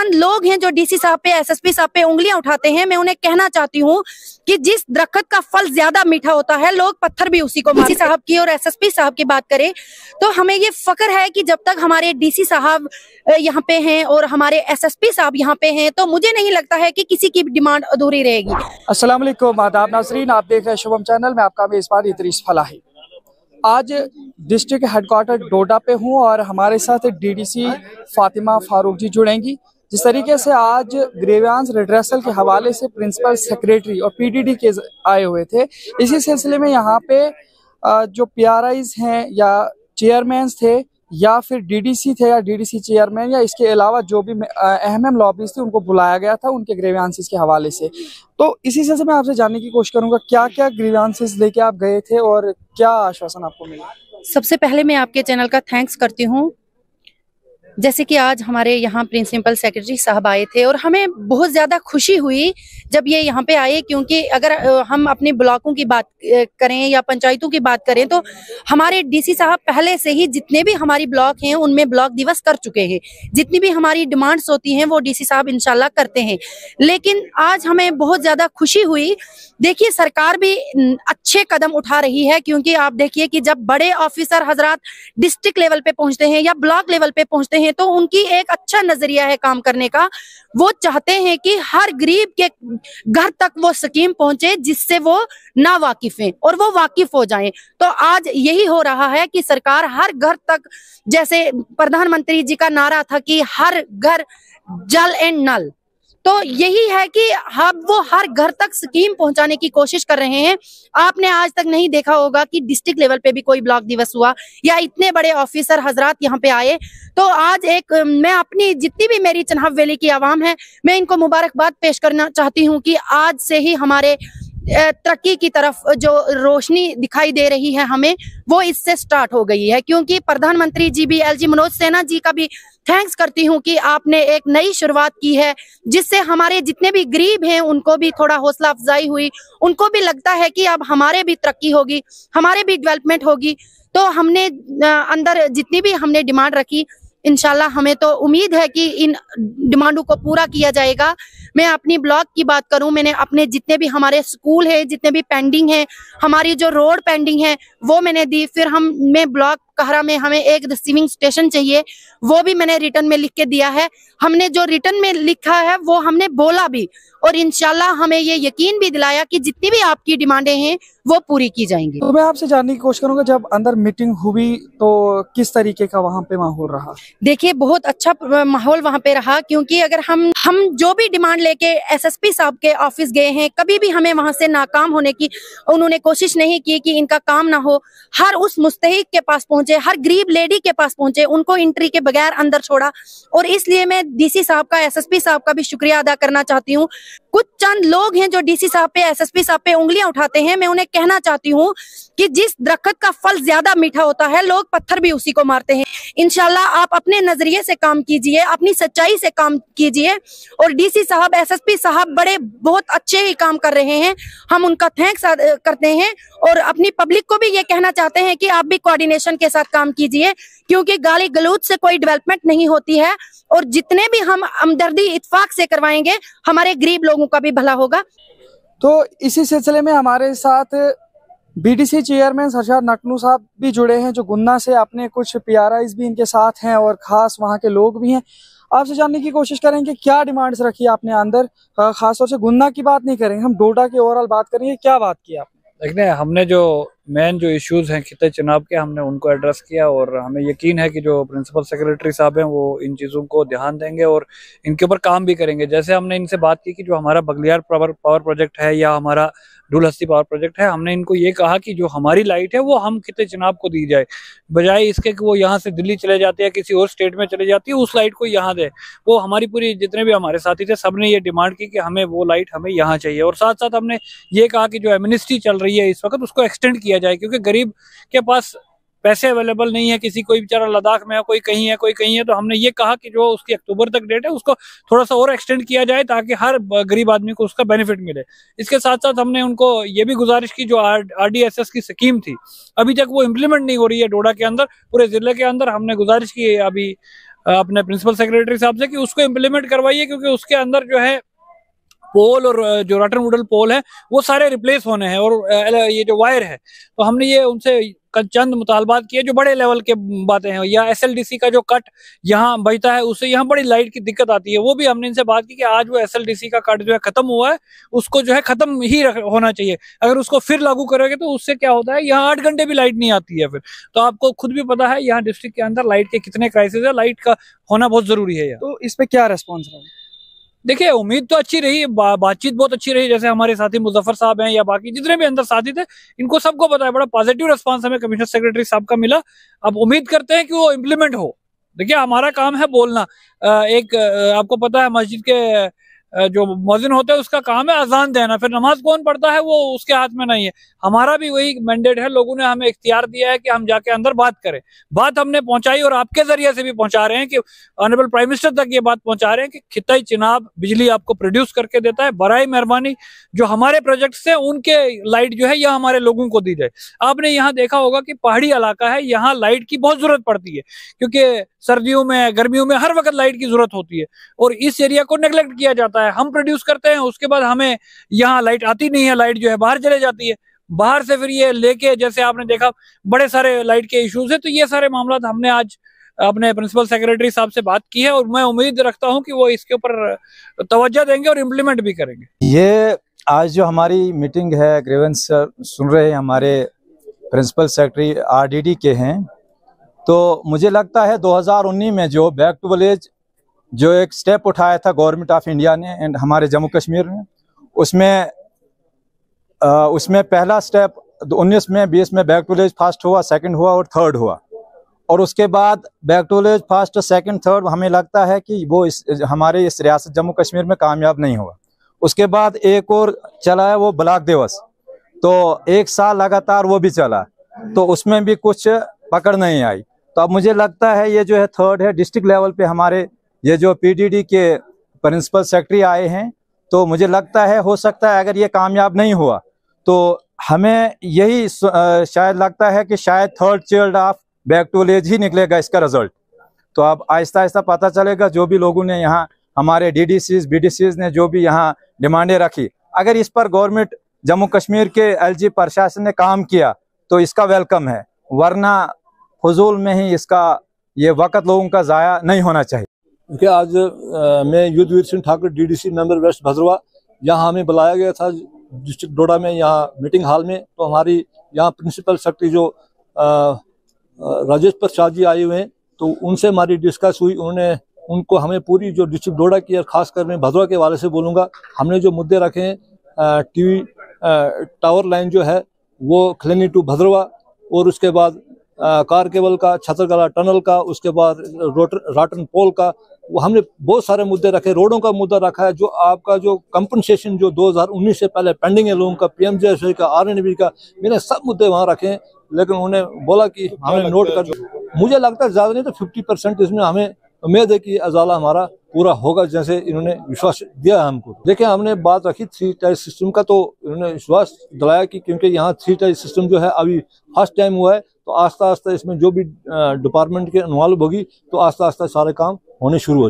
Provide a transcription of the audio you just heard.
चंद लोग हैं जो डीसी साहब पे, एसएसपी साहब पे उंगलियां उठाते हैं। मैं उन्हें कहना चाहती हूँ कि जिस दरख्त का फल ज्यादा मीठा होता है, लोग पत्थर भी उसी को मारते हैं। साहब की और एसएसपी साहब की बात करें तो हमें ये फक्र है कि जब तक हमारे डीसी साहब यहाँ पे हैं और हमारे एसएसपी साहब यहाँ पे हैं, तो मुझे नहीं लगता है कि किसी की डिमांड अधूरी रहेगी। अस्सलाम वालेकुम, आदाब नाज़रीन, आप देख रहे हैं शुभम चैनल में। आपका मेज़बान इदरीस फलाही। आज डिस्ट्रिक्ट हेडक्वार्टर डोडा पे हूँ और हमारे साथ डीडीसी फातिमा फारूक जी जुड़ेंगी। जिस तरीके से आज ग्रीवेंस रिड्रेसल के हवाले से प्रिंसिपल सेक्रेटरी और पीडीडी के आए हुए थे, इसी सिलसिले में यहाँ पे जो पीआरआईज हैं या चेयरमैन थे या फिर डीडीसी थे या डीडीसी चेयरमैन या इसके अलावा जो भी अहम लॉबीज थे, उनको बुलाया गया था उनके ग्रीवेंसेस के हवाले से। तो इसी सिलसिले में आपसे जानने की कोशिश करूंगा क्या क्या ग्रीवेंसेस लेके आप गए थे और क्या आश्वासन आपको मिला। सबसे पहले मैं आपके चैनल का थैंक्स करती हूँ, जैसे कि आज हमारे यहाँ प्रिंसिपल सेक्रेटरी साहब आए थे और हमें बहुत ज़्यादा खुशी हुई जब ये यहाँ पे आए, क्योंकि अगर हम अपने ब्लॉकों की बात करें या पंचायतों की बात करें तो हमारे डीसी साहब पहले से ही जितने भी हमारी ब्लॉक हैं उनमें ब्लॉक दिवस कर चुके हैं। जितनी भी हमारी डिमांड्स होती हैं वो डीसी साहब इंशाल्लाह करते हैं। लेकिन आज हमें बहुत ज़्यादा खुशी हुई। देखिए, सरकार भी अच्छे कदम उठा रही है, क्योंकि आप देखिए कि जब बड़े ऑफिसर हजरात डिस्ट्रिक्ट लेवल पे पहुंचते हैं या ब्लॉक लेवल पे पहुंचते हैं तो उनकी एक अच्छा नजरिया है काम करने का। वो चाहते हैं कि हर गरीब के घर तक वो स्कीम पहुंचे जिससे वो ना वाकिफ हैं और वो वाकिफ हो जाएं। तो आज यही हो रहा है कि सरकार हर घर तक, जैसे प्रधानमंत्री जी का नारा था कि हर घर जल एंड नल, तो यही है कि हम वो हर घर तक स्कीम पहुंचाने की कोशिश कर रहे हैं। आपने आज तक नहीं देखा होगा कि डिस्ट्रिक्ट लेवल पे भी कोई ब्लॉक दिवस हुआ या इतने बड़े ऑफिसर हजरात यहाँ पे आए। तो आज मैं अपनी जितनी भी मेरी चनाब वैली की आवाम है, मैं इनको मुबारकबाद पेश करना चाहती हूँ कि आज से ही हमारे तरक्की की तरफ जो रोशनी दिखाई दे रही है हमें, वो इससे स्टार्ट हो गई है। क्योंकि प्रधानमंत्री जी भी, एलजी मनोज सिन्हा जी का भी थैंक्स करती हूँ कि आपने एक नई शुरुआत की है, जिससे हमारे जितने भी गरीब हैं उनको भी थोड़ा हौसला अफजाई हुई। उनको भी लगता है कि अब हमारे भी तरक्की होगी, हमारे भी डेवलपमेंट होगी। तो हमने अंदर जितनी भी हमने डिमांड रखी, इंशाल्लाह हमें तो उम्मीद है कि इन डिमांडों को पूरा किया जाएगा। मैं अपनी ब्लॉक की बात करूं, मैंने अपने जितने भी हमारे स्कूल है, जितने भी पेंडिंग है, हमारी जो रोड पेंडिंग है वो मैंने दी। फिर मैं ब्लॉक कहरा में हमें एक रिसीविंग स्टेशन चाहिए, वो भी मैंने रिटर्न में लिख के दिया है। हमने जो रिटर्न में लिखा है वो हमने बोला भी, और इंशाल्लाह हमें ये यकीन भी दिलाया कि जितनी भी आपकी डिमांडें हैं वो पूरी की जाएंगी। तो मैं आपसे जानने की कोशिश करूंगा, जब अंदर मीटिंग हुई तो किस तरीके का वहाँ पे माहौल रहा। देखिए, बहुत अच्छा माहौल वहाँ पे रहा, क्योंकि अगर हम जो भी डिमांड लेके एसएसपी साहब के ऑफिस गए हैं, कभी भी हमें वहाँ से नाकाम होने की उन्होंने कोशिश नहीं की कि इनका काम ना हो। हर उस मुस्तहिक के पास पहुंचे, हर गरीब लेडी के पास पहुंचे, उनको एंट्री के बगैर अंदर छोड़ा। और इसलिए मैं डीसी साहब का, एसएसपी साहब का भी शुक्रिया अदा करना चाहती हूँ। कुछ चंद लोग हैं जो डीसी साहब पे, एसएसपी साहब पे उंगलियां उठाते हैं। मैं उन्हें कहना चाहती हूँ कि जिस दरख्त का फल ज्यादा मीठा होता है, लोग पत्थर भी उसी को मारते हैं। इंशाल्लाह आप अपने नजरिए से काम कीजिए, अपनी सच्चाई से काम कीजिए। और डीसी साहब, एसएसपी साहब बहुत अच्छे ही काम कर रहे हैं, हम उनका थैंक्स करते हैं। और अपनी पब्लिक को भी ये कहना चाहते हैं कि आप भी कोऑर्डिनेशन के साथ काम कीजिए, क्योंकि गाली गलौज से कोई डेवलपमेंट नहीं होती है। और जितने भी हम हमदर्दी इत्फाक से करवाएंगे, हमारे गरीब लोगों का भी भला होगा। तो इसी सिलसिले में हमारे साथ बीडीसी चेयरमैन सरशाद नटनू साहब भी जुड़े हैं, जो गुन्ना से अपने कुछ पीआरआईज भी इनके साथ हैं और खास वहाँ के लोग भी हैं। आपसे जानने की कोशिश करेंगे क्या डिमांड्स रखी आपने अंदर, खासतौर से गुन्ना की बात नहीं करेंगे, हम डोडा की ओवरऑल बात करेंगे। क्या बात की आपने? देखने, हमने जो मेन जो इश्यूज हैं खिते चुनाव के, हमने उनको एड्रेस किया और हमें यकीन है कि जो प्रिंसिपल सेक्रेटरी साहब हैं वो इन चीज़ों को ध्यान देंगे और इनके ऊपर काम भी करेंगे। जैसे हमने इनसे बात की कि जो हमारा बगलियार पावर प्रोजेक्ट है या हमारा डुलहस्ती पावर प्रोजेक्ट है, हमने इनको ये कहा कि जो हमारी लाइट है वो हम खिते चुनाव को दी जाए, बजाय इसके कि वो यहाँ से दिल्ली चले जाती है, किसी और स्टेट में चले जाती है, उस लाइट को यहाँ दे। वो हमारी पूरी जितने भी हमारे साथी थे सबने ये डिमांड की कि हमें वो लाइट हमें यहाँ चाहिए। और साथ साथ हमने ये कहा कि जो एमनेस्टी चल रही है इस वक्त उसको एक्सटेंड किया जाए, क्योंकि गरीब के पास पैसे अवेलेबल नहीं है, किसी कोई बेचारा लद्दाख में है, कोई कहीं है, कोई कहीं है। तो हमने ये कहा कि जो उसकी अक्टूबर तक डेट है उसको थोड़ा सा और एक्सटेंड किया जाए ताकि हर गरीब आदमी को उसका बेनिफिट मिले। इसके साथ साथ हमने उनको ये भी गुजारिश की, जो आरडीएसएस की स्कीम थी अभी तक वो इम्प्लीमेंट नहीं हो रही है डोडा के अंदर, पूरे जिले के अंदर। हमने गुजारिश की अभी अपने प्रिंसिपल सेक्रेटरी साहब से कि उसको इम्प्लीमेंट करवाइए, क्योंकि उसके अंदर जो है पोल और जो रटन वुडन पोल है वो सारे रिप्लेस होने हैं, और ये जो वायर है, तो हमने ये उनसे चंद मुतालबात किए जो बड़े लेवल के बातें हैं। या SLDC का जो कट यहाँ बजता है उससे यहाँ बड़ी लाइट की दिक्कत आती है, वो भी हमने इनसे बात की कि आज वो SLDC का कट जो है खत्म हुआ है, उसको जो है खत्म ही होना चाहिए। अगर उसको फिर लागू करोगे तो उससे क्या होता है, यहाँ 8 घंटे भी लाइट नहीं आती है फिर। तो आपको खुद भी पता है यहाँ डिस्ट्रिक्ट के अंदर लाइट के कितने क्राइसिस है, लाइट का होना बहुत जरूरी है। तो इस पे क्या रेस्पॉन्स रहा? देखिए, उम्मीद तो अच्छी रही, बातचीत बहुत अच्छी रही। जैसे हमारे साथी मुजफ्फर साहब हैं या बाकी जितने भी अंदर साथी थे, इनको सबको पता है, बड़ा पॉजिटिव रिस्पांस हमें कमिश्नर सेक्रेटरी साहब का मिला। अब उम्मीद करते हैं कि वो इम्प्लीमेंट हो। देखिए, हमारा काम है बोलना। आपको पता है मस्जिद के जो मौजिन होते हैं उसका काम है अजान देना, फिर नमाज कौन पढ़ता है वो उसके हाथ में नहीं है। हमारा भी वही मैंडेट है, लोगों ने हमें इख्तियार दिया है कि हम जाके अंदर बात करें। बात हमने पहुंचाई और आपके जरिए से भी पहुंचा रहे हैं कि ऑनरेबल प्राइम मिनिस्टर तक ये बात पहुंचा रहे हैं कि खिताई चिनाब बिजली आपको प्रोड्यूस करके देता है, बराए मेहरबानी जो हमारे प्रोजेक्ट्स हैं उनके लाइट जो है यह हमारे लोगों को दी जाए। आपने यहाँ देखा होगा कि पहाड़ी इलाका है, यहाँ लाइट की बहुत जरूरत पड़ती है, क्योंकि सर्दियों में गर्मियों में हर वक्त लाइट की जरूरत होती है, और इस एरिया को नेग्लेक्ट किया जाता है। हम प्रोड्यूस करते हैं, उसके बाद हमें यहाँ लाइट आती नहीं है, लाइट जो है बाहर चले जाती है, बाहर से फिर ये लेके, जैसे आपने देखा बड़े सारे लाइट के इश्यूज है। तो ये सारे मामला हमने आज अपने प्रिंसिपल सेक्रेटरी साहब से बात की है, और मैं उम्मीद रखता हूं कि वो इसके ऊपर तवज्जो देंगे और इम्प्लीमेंट भी करेंगे। ये आज जो हमारी मीटिंग है, ग्रीवेंस सुन रहे हैं हमारे प्रिंसिपल सेक्रेटरी RDD के हैं, तो मुझे लगता है 2019 में जो बैक टू विलेज जो एक स्टेप उठाया था गवर्नमेंट ऑफ इंडिया ने एंड हमारे जम्मू कश्मीर ने, उसमें पहला स्टेप 19 में 20 में बैक टू विलेज फर्स्ट हुआ, सेकंड हुआ और थर्ड हुआ। और उसके बाद back to village first, second, third हमें लगता है कि वो हमारे इस रियासत जम्मू कश्मीर में कामयाब नहीं हुआ। उसके बाद एक और चला है वो ब्लॉक दिवस, तो 1 साल लगातार वो भी चला, तो उसमें भी कुछ पकड़ नहीं आई। तो अब मुझे लगता है ये जो है थर्ड है, डिस्ट्रिक्ट लेवल पे हमारे ये जो PDD के प्रिंसिपल सेक्रेटरी आए हैं, तो मुझे लगता है हो सकता है अगर ये कामयाब नहीं हुआ तो हमें यही शायद लगता है कि शायद third child of back to village ही निकलेगा इसका रिजल्ट। तो अब आहिस्ता आहिस्ता पता चलेगा, जो भी लोगों ने यहाँ हमारे DDCs BDCs ने जो भी यहाँ डिमांडें रखी, अगर इस पर गवर्नमेंट जम्मू कश्मीर के LG प्रशासन ने काम किया तो इसका वेलकम है, वरना फजूल में ही इसका ये वक्त लोगों का ज़ाया नहीं होना चाहिए। क्योंकि आज मैं Yudhvir Singh Thakur DDC member west Bhaderwah, यहाँ हमें बुलाया गया था डिस्ट्रिक्ट डोडा में, यहाँ मीटिंग हॉल में। तो हमारी यहाँ प्रिंसिपल सेक्रेटरी जो राजेश प्रसाद जी आए हुए हैं, तो उनसे हमारी डिस्कस हुई। उनको हमें पूरी जो डिस्ट्रिक्ट डोडा की और खासकर मैं भद्रवा के वाले से बोलूँगा, हमने जो मुद्दे रखे हैं TV टावर लाइन जो है वो खलेनी टू भद्रवा, और उसके बाद कार केबल का, छतरगला टनल का, उसके बाद राटन पोल का, वो हमने बहुत सारे मुद्दे रखे। रोडों का मुद्दा रखा है, जो आपका जो कंपनसेशन जो 2019 से पहले पेंडिंग है लोगों का, PMJSY का, RNB का, मैंने सब मुद्दे वहाँ रखे हैं। लेकिन उन्होंने बोला कि हमें नोट कर दो। मुझे लगता है ज़्यादा नहीं तो 50% इसमें हमें उम्मीद है कि अजाला हमारा पूरा होगा, जैसे इन्होंने विश्वास दिया है हमको। देखिए, हमने बात रखी 3 टायर सिस्टम का, तो इन्होंने विश्वास दिलाया कि क्योंकि यहाँ 3 टायर सिस्टम जो है अभी फर्स्ट टाइम हुआ है, तो आस्ता आस्ता इसमें जो भी डिपार्टमेंट के इन्वॉल्व होगी तो आस्ता आस्ता सारे काम होने शुरू हो